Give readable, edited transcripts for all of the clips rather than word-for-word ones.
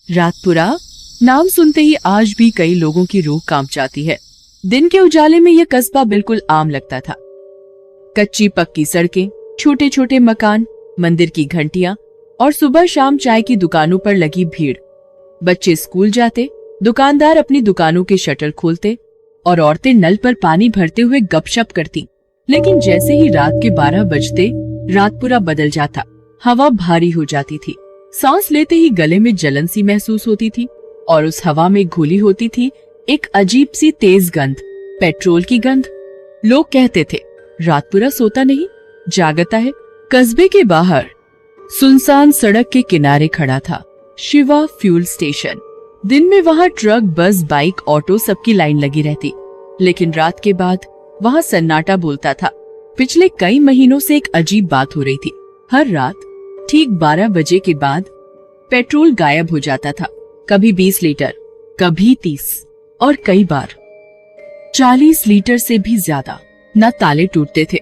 रातपुरा नाम सुनते ही आज भी कई लोगों की रूह कांप जाती है। दिन के उजाले में यह कस्बा बिल्कुल आम लगता था। कच्ची पक्की सड़कें, छोटे छोटे मकान, मंदिर की घंटियां और सुबह शाम चाय की दुकानों पर लगी भीड़। बच्चे स्कूल जाते, दुकानदार अपनी दुकानों के शटर खोलते और औरतें नल पर पानी भरते हुए गपशप करती। लेकिन जैसे ही रात के 12 बजते रातपुरा बदल जाता। हवा भारी हो जाती थी, सांस लेते ही गले में जलन सी महसूस होती थी और उस हवा में घुली होती थी एक अजीब सी तेज गंध, पेट्रोल की गंध। लोग कहते थे रातपुरा सोता नहीं, जागता है। कस्बे के बाहर सुनसान सड़क के किनारे खड़ा था शिवा फ्यूल स्टेशन। दिन में वहाँ ट्रक, बस, बाइक, ऑटो सबकी लाइन लगी रहती, लेकिन रात के बाद वहाँ सन्नाटा बोलता था। पिछले कई महीनों से एक अजीब बात हो रही थी। हर रात ठीक 12 बजे के बाद पेट्रोल गायब हो जाता था। कभी 20 लीटर, कभी 30 और कई बार 40 लीटर से भी ज्यादा। न ताले टूटते थे,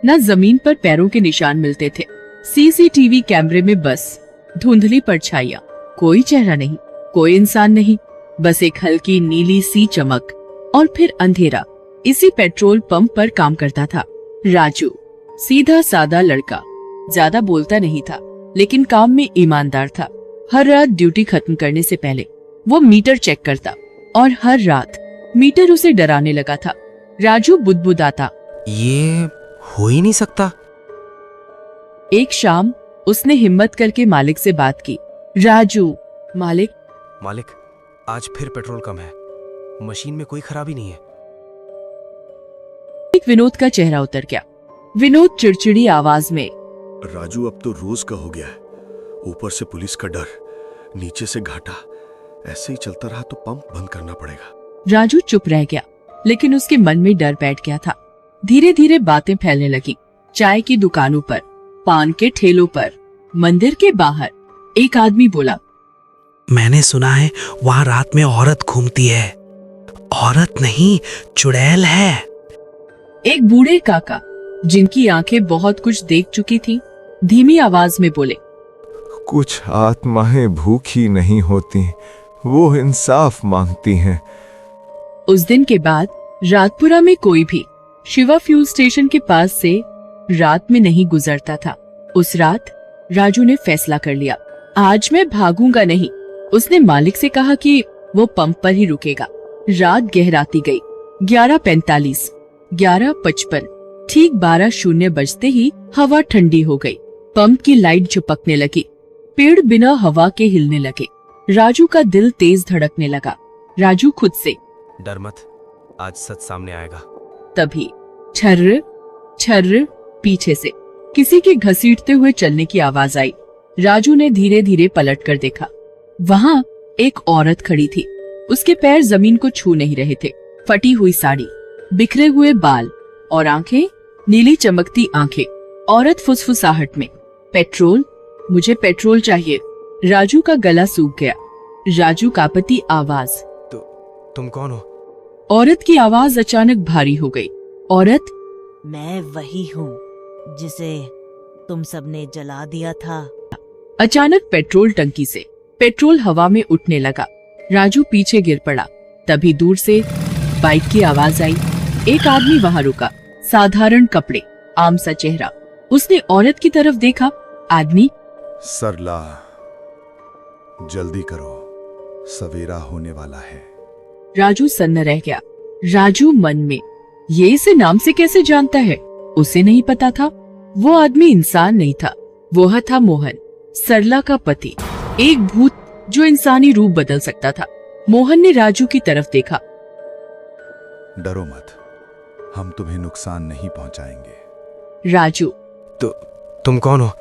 न जमीन पर पैरों के निशान मिलते थे। सीसीटीवी कैमरे में बस धुंधली परछाइयां, कोई चेहरा नहीं, कोई इंसान नहीं, बस एक हल्की नीली सी चमक और फिर अंधेरा। इसी पेट्रोल पंप पर काम करता था राजू, सीधा सादा लड़का। ज्यादा बोलता नहीं था, लेकिन काम में ईमानदार था। हर रात ड्यूटी खत्म करने से पहले वो मीटर चेक करता और हर रात मीटर उसे डराने लगा था। राजू बुदबुदाता, ये हो ही नहीं सकता। एक शाम उसने हिम्मत करके मालिक से बात की। राजू, मालिक, आज फिर पेट्रोल कम है, मशीन में कोई खराबी नहीं है। विनोद का चेहरा उतर गया। विनोद चिड़चिड़ी आवाज में, राजू अब तो रोज का हो गया है, ऊपर से पुलिस का डर, नीचे से घाटा, ऐसे ही चलता रहा तो पंप बंद करना पड़ेगा। राजू चुप रह गया, लेकिन उसके मन में डर बैठ गया था। धीरे धीरे बातें फैलने लगी। चाय की दुकानों पर, पान के ठेलों पर, मंदिर के बाहर एक आदमी बोला, मैंने सुना है वहाँ रात में औरत घूमती है। औरत नहीं, चुड़ैल है। एक बूढ़े काका, जिनकी आंखें बहुत कुछ देख चुकी थीं, धीमी आवाज में बोले, कुछ आत्माएं भूखी नहीं होती, वो इंसाफ मांगती हैं। उस दिन के बाद रातपुरा में कोई भी शिवा फ्यूल स्टेशन के पास से रात में नहीं गुजरता था। उस रात राजू ने फैसला कर लिया, आज मैं भागूंगा नहीं। उसने मालिक से कहा कि वो पंप पर ही रुकेगा। रात गहराती गई। 11:45, 11:55, ठीक 12:00 बजते ही हवा ठंडी हो गई। पंप की लाइट झपकने लगी, पेड़ बिना हवा के हिलने लगे। राजू का दिल तेज धड़कने लगा। राजू खुद से, डर मत, आज सच सामने आएगा। तभी छर्र छर्र पीछे से किसी के घसीटते हुए चलने की आवाज आई। राजू ने धीरे धीरे पलट कर देखा। वहाँ एक औरत खड़ी थी। उसके पैर जमीन को छू नहीं रहे थे। फटी हुई साड़ी, बिखरे हुए बाल और आंखें, नीली चमकती आंखें। औरत फुसफुसाहट में, पेट्रोल, मुझे पेट्रोल चाहिए। राजू का गला सूख गया। राजू कांपती आवाज, तुम कौन हो? औरत की आवाज अचानक भारी हो गई। औरत, मैं वही हूँ जिसे तुम सबने जला दिया था। अचानक पेट्रोल टंकी से पेट्रोल हवा में उठने लगा। राजू पीछे गिर पड़ा। तभी दूर से बाइक की आवाज आई। एक आदमी वहां रुका, साधारण कपड़े, आम सा चेहरा। उसने औरत की तरफ देखा। आदमी, सरला, जल्दी करो, सवेरा होने वाला है। राजू सन्न रह गया। राजू मन में, ये इसे नाम से कैसे जानता है? उसे नहीं पता था। वो आदमी इंसान नहीं था, वो था मोहन, सरला का पति, एक भूत जो इंसानी रूप बदल सकता था। मोहन ने राजू की तरफ देखा। डरो मत, हम तुम्हें नुकसान नहीं पहुंचाएंगे। राजू, तुम कौन हो?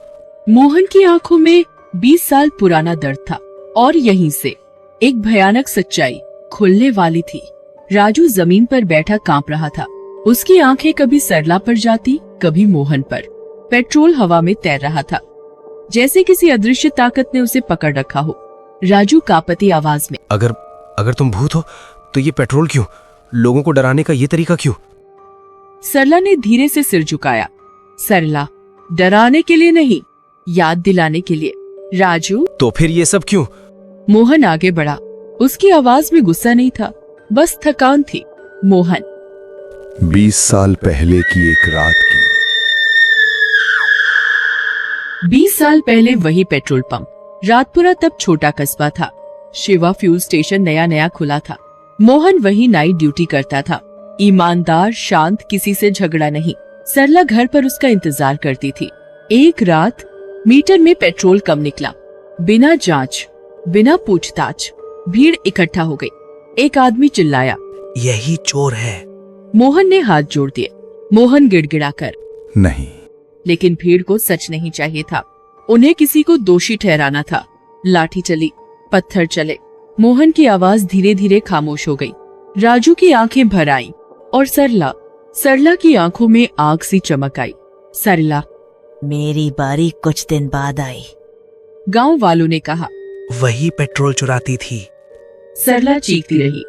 मोहन की आंखों में 20 साल पुराना दर्द था और यहीं से एक भयानक सच्चाई खुलने वाली थी। राजू जमीन पर बैठा कांप रहा था। उसकी आंखें कभी सरला पर जाती, कभी मोहन पर। पेट्रोल हवा में तैर रहा था, जैसे किसी अदृश्य ताकत ने उसे पकड़ रखा हो। राजू कांपती आवाज में, अगर तुम भूत हो तो ये पेट्रोल क्यों? लोगों को डराने का ये तरीका क्यों? सरला ने धीरे से सिर झुकाया। सरला, डराने के लिए नहीं, याद दिलाने के लिए। राजू, तो फिर ये सब क्यों? मोहन आगे बढ़ा। उसकी आवाज में गुस्सा नहीं था, बस थकान थी। मोहन, 20 साल पहले की एक रात की। 20 साल पहले वही पेट्रोल पंप। रातपुरा तब छोटा कस्बा था। शिवा फ्यूल स्टेशन नया नया खुला था। मोहन वही नाइट ड्यूटी करता था। ईमानदार, शांत, किसी से झगड़ा नहीं। सरला घर पर उसका इंतजार करती थी। एक रात मीटर में पेट्रोल कम निकला। बिना जांच, बिना पूछताछ भीड़ इकट्ठा हो गई। एक आदमी चिल्लाया, यही चोर है। मोहन ने हाथ जोड़ दिए। मोहन गिड़गिड़ाकर, नहीं, लेकिन भीड़ को सच नहीं चाहिए था। उन्हें किसी को दोषी ठहराना था। लाठी चली, पत्थर चले। मोहन की आवाज धीरे धीरे खामोश हो गई। राजू की आंखें भर आईं और सरला की आंखों में आग सी चमक आई। सरला, मेरी बारी कुछ दिन बाद आई। गांव वालों ने कहा। वही पेट्रोल चुराती थी। सरला चीखती रही,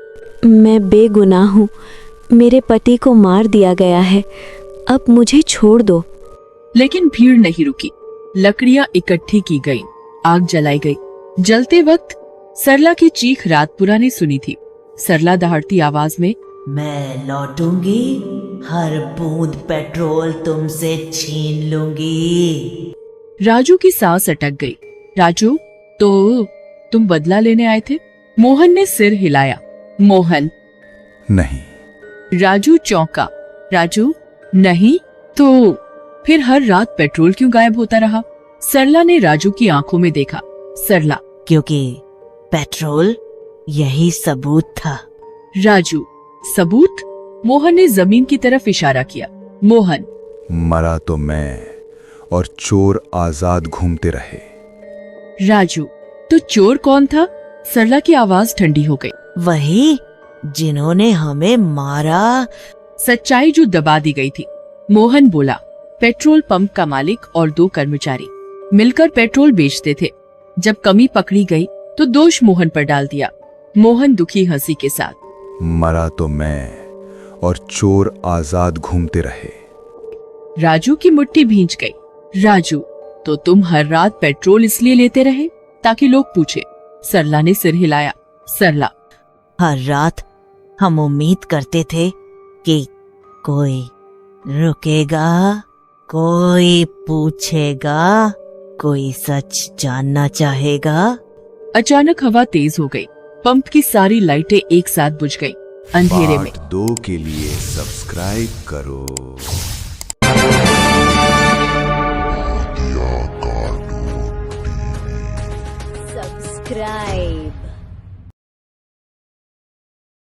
मैं बेगुनाह हूँ। मेरे पति को मार दिया गया है। अब मुझे छोड़ दो। लेकिन भीड़ नहीं रुकी। लकड़ियां इकट्ठी की गई, आग जलाई गई। जलते वक्त सरला की चीख रातपुरा ने सुनी थी। सरला दहाड़ती आवाज में, मैं लौटूंगी, हर बूंद पेट्रोल तुमसे छीन लूंगी। राजू की सांस अटक गई। राजू, तो तुम बदला लेने आए थे? मोहन ने सिर हिलाया। मोहन। नहीं। राजू चौंका। राजू, नहीं तो फिर हर रात पेट्रोल क्यों गायब होता रहा? सरला ने राजू की आंखों में देखा। सरला, क्योंकि पेट्रोल यही सबूत था। राजू, सबूत? मोहन ने जमीन की तरफ इशारा किया। मोहन, मरा तो मैं और चोर आजाद घूमते रहे। राजू, तो चोर कौन था? सरला की आवाज ठंडी हो गई। वही जिन्होंने हमें मारा। सच्चाई जो दबा दी गई थी। मोहन बोला, पेट्रोल पंप का मालिक और 2 कर्मचारी मिलकर पेट्रोल बेचते थे। जब कमी पकड़ी गई तो दोष मोहन पर डाल दिया। मोहन दुखी हंसी के साथ, मरा तो मैं और चोर आजाद घूमते रहे। राजू की मुट्ठी भींच गई। राजू, तो तुम हर रात पेट्रोल इसलिए लेते रहे ताकि लोग पूछे? सरला ने सिर हिलाया। सरला, हर रात हम उम्मीद करते थे कि कोई रुकेगा, कोई पूछेगा, कोई सच जानना चाहेगा। अचानक हवा तेज हो गई। पंप की सारी लाइटें एक साथ बुझ गईं। अंधेरे में पार्ट 2 के लिए सब्सक्राइब करो। subscribe